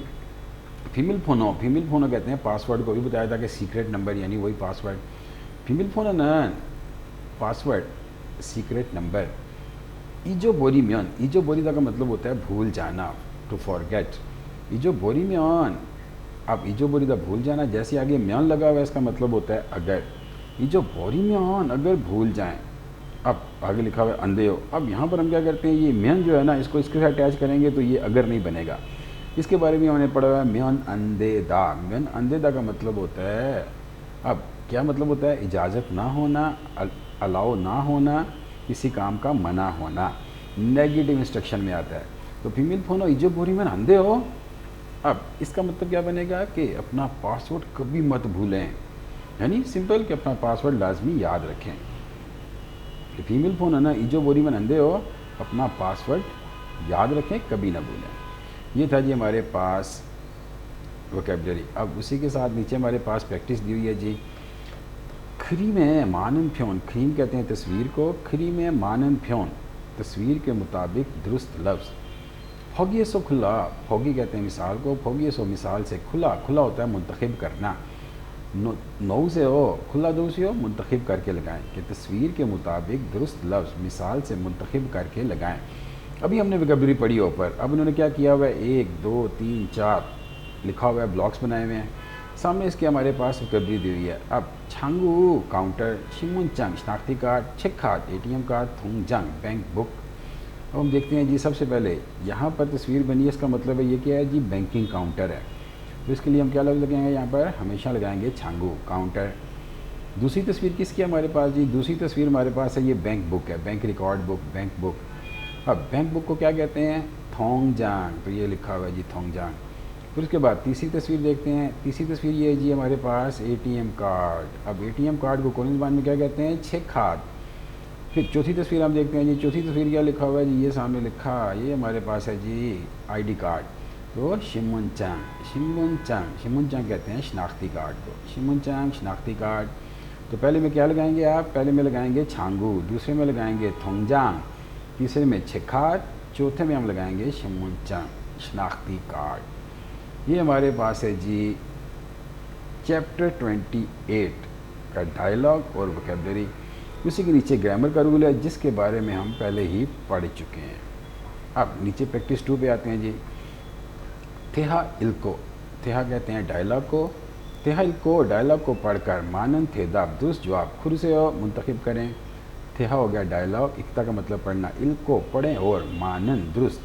फीमेल फ़ोनो। फीमेल फ़ोनो कहते हैं पासवर्ड को, भी बताया था कि सीक्रेट नंबर यानी वही पासवर्ड। फीमेल फ़ोन न पासवर्ड सीक्रेट नंबर। ईजो बोरी म्योन, ईजो बोरी का मतलब होता है भूल जाना, टू फॉरगेट। ईजो बोरी म्योन, अब ईजो बोरी का भूल जाना, जैसे आगे म्योन लगा हुआ है इसका मतलब होता है अगर। ईजो बोरी म्योन अगर भूल जाएं। अब आगे लिखा हुआ है अंधे हो। अब यहाँ पर हम क्या करते हैं, ये म्योन जो है ना इसको इसके साथ अटैच करेंगे तो ये अगर नहीं बनेगा। इसके बारे में हमने पढ़ा हुआ है म्योन अंधेदा। म्योन अंधेदा का मतलब होता है, अब क्या मतलब होता है, इजाज़त ना होना, अलाउ ना होना, किसी काम का मना होना, नेगेटिव इंस्ट्रक्शन में आता है। तो फीमेल फ़ोन हो इजो बोरी में अंधे हो। अब इसका मतलब क्या बनेगा कि अपना पासवर्ड कभी मत भूलें, यानी सिंपल कि अपना पासवर्ड लाजमी याद रखें। फीमेल फ़ोन है ना इजो बोरी में अंधे हो, अपना पासवर्ड याद रखें, कभी ना भूलें। ये था जी हमारे पास वोकैबुलरी। अब उसी के साथ नीचे हमारे पास प्रैक्टिस दी हुई है जी। खरीम मानन फ्योन, खरीम कहते हैं तस्वीर को, खरीम मानन फ्योन तस्वीर के मुताबिक दुरुस्त लफ्ज़। फोगी सो खुला, फोगी कहते हैं मिसाल को, फोगी सो मिसाल से खुला, खुला होता है मुंतखब करना। नौ से हो खुला, दो से हो मुंतखब करके लगाएं कि तस्वीर के मुताबिक दुरुस्त लफ्ज़ मिसाल से मुंतखब करके लगाएं। अभी हमने वोकैबुलरी पढ़ी ऊपर, अब उन्होंने क्या किया हुआ है 1 2 3 4 लिखा हुआ है, ब्लॉक्स बनाए हुए हैं। सामने इसके हमारे पास वोकैबुलरी दी हुई है। अब छांगू काउंटर, शिमुनचांग शनाख्ती कार्ड, छिक्खाट एटीएम कार्ड, थुंगजांग बैंक बुक। अब हम देखते हैं जी सबसे पहले यहाँ पर तस्वीर बनी है, इसका मतलब है ये क्या है जी बैंकिंग काउंटर है। तो इसके लिए हम क्या लफ्ज़ लगाएंगे, यहाँ पर हमेशा लगाएंगे छांगू काउंटर। दूसरी तस्वीर किसकी है हमारे पास जी, दूसरी तस्वीर हमारे पास है ये बैंक बुक है, bank record book, bank book. अब बैंक बुक को क्या कहते हैं, थोंगजांग, तो ये लिखा हुआ है जी थोंगजांग। फिर उसके बाद तीसरी तस्वीर देखते हैं, तीसरी तस्वीर ये है जी हमारे पास एटीएम कार्ड। अब एटीएम कार्ड को कोरियन ज़बान में क्या कहते हैं, छिक्खाट। फिर चौथी तस्वीर हम देखते हैं जी, चौथी तस्वीर क्या लिखा हुआ है जी, ये सामने लिखा, ये हमारे पास है जी आईडी कार्ड। तो शिमुनचांग, शिमुनचांग, शिमुनचांग कहते हैं शनाख्ती कार्ड को, शिमुनचांग शनाख्ती कार्ड। तो पहले में क्या लगाएंगे आप, पहले में लगाएंगे छांगू, दूसरे में लगाएंगे थोंगजांग, तीसरे में छिक्खाट, चौथे में हम लगाएंगे शिमुनचांग शनाख्ती कार्ड। ये हमारे पास है जी चैप्टर 28 का डायलॉग और वोकैबुलरी। उसी के नीचे ग्रामर का रूल है जिसके बारे में हम पहले ही पढ़ चुके हैं। अब नीचे प्रैक्टिस 2 पे आते हैं जी। थेहा इल्को, थेहा कहते हैं डायलॉग को, थेहा इल्को डायलॉग को पढ़कर मानन थेदाब दुरुस्त जवाब खुद से हो मुंतखब करें। थेहा हो गया डायलॉग, इक्ता का मतलब पढ़ना, इल्को पढ़ें और मानन दुरुस्त,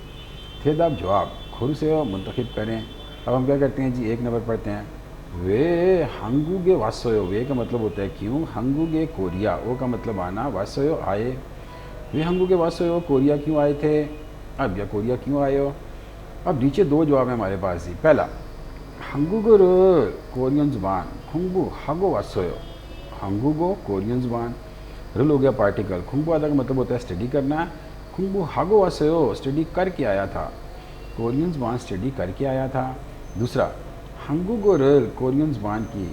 थेदाब जवाब खुद से हो मुंतखब करें। अब हम क्या करते हैं जी, 1 नंबर पढ़ते हैं। वे हंगूगे वासोयो, वे का मतलब होता है क्यों, हंगूगे कोरिया, वो का मतलब आना, वासोयो आए। वे हंगूगे वासोयो कोरिया क्यों आए थे, अब या कोरिया क्यों आए हो। अब नीचे 2 जवाब हैं हमारे पास जी। पहला हंगूगो कोरियन ज़ुबान, खुंगबू हागो वासोयो, हंगूगो कोरियन ज़ुबान, रुल हो गया पार्टिकल, खुंगबू आदा का मतलब होता है स्टडी करना, खुंगबू हागो वासोयो स्टडी करके आया था, कोरियन ज़ुबान स्टडी करके आया था। दूसरा हंगूगो रल कोरियन ज़ुबान की,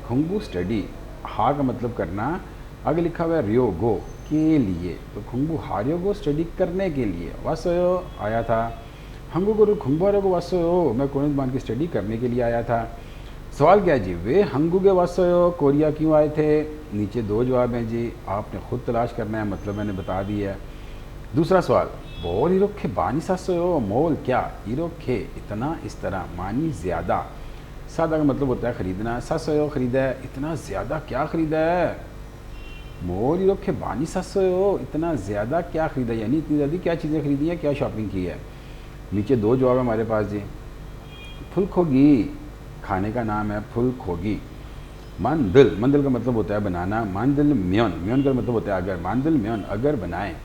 खुंगबू स्टडी, हा का मतलब करना, आगे लिखा हुआ है रियोगो के लिए, तो खुंगबू हारियोगो स्टडी करने के लिए, वासोयो आया था। हंगूगो खुंगबारो वासोयो, मैं कोरियन ज़ुबान की स्टडी करने के लिए आया था। सवाल क्या है जी, वे हंगूगे वासोयो कोरिया क्यों आए थे। नीचे 2 जवाब हैं जी, आपने खुद तलाश करना है, मतलब मैंने बता दिया है। दूसरा सवाल, बोल इरोखे बानी सासोयो, मोल क्या, इरोखे इतना इस तरह, मानी ज़्यादा, सादा का मतलब होता है ख़रीदना, सासोयो ख़रीदा है, इतना ज़्यादा क्या ख़रीदा है। मोर रोखे बानी सस्यो, इतना ज़्यादा क्या ख़रीदा, यानी इतनी ज़्यादा क्या चीज़ें खरीदी हैं, क्या शॉपिंग की है। नीचे दो जवाब है हमारे पास जी। फुलखोगी खाने का नाम है फुलखोगी। मानदिल, मानदिल का मतलब होता है बनाना। मानदिल म्योन, म्योन का मतलब होता है अगर। मानदिल म्योन अगर बनाएं।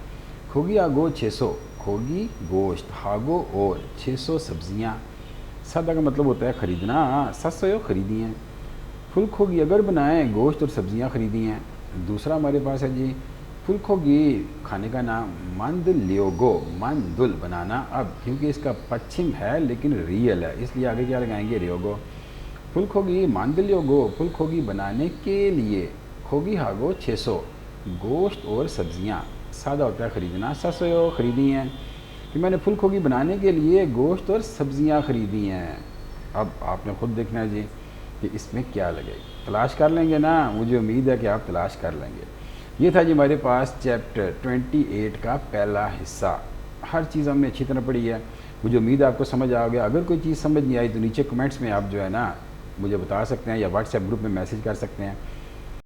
खोगी आगो 600, खोगी गोश्त, हागो और 600 सब्जियाँ। सादा का मतलब होता है ख़रीदना, सस्यो खरीदी हैं। फुलखोगी अगर बनाएं, गोश्त और सब्जियां खरीदी हैं। दूसरा हमारे पास है जी फुलखोगी खाने का नाम मानदिल लियोगो, मानदुल बनाना। अब क्योंकि इसका पश्चिम है लेकिन रियल है, इसलिए आगे क्या लगाएंगे, रियोगो। फुलखोगी मानदिल लियोगो, फुलखोगी बनाने के लिए। खोगी हागो 600 गोश्त और सब्जियां। सादा होता है ख़रीदना, सस्यो खरीदी हैं कि मैंने फुलखोगी बनाने के लिए गोश्त और सब्जियां खरीदी हैं। अब आपने खुद देखना है जी कि इसमें क्या लगेगा। तलाश कर लेंगे ना, मुझे उम्मीद है कि आप तलाश कर लेंगे। ये था जी हमारे पास चैप्टर 28 का पहला हिस्सा। हर चीज़ हमने अच्छी तरह पढ़ी है। मुझे उम्मीद है आपको समझ आ गया। अगर कोई चीज़ समझ नहीं आई तो नीचे कमेंट्स में आप जो है ना मुझे बता सकते हैं या व्हाट्सएप ग्रुप में मैसेज कर सकते हैं।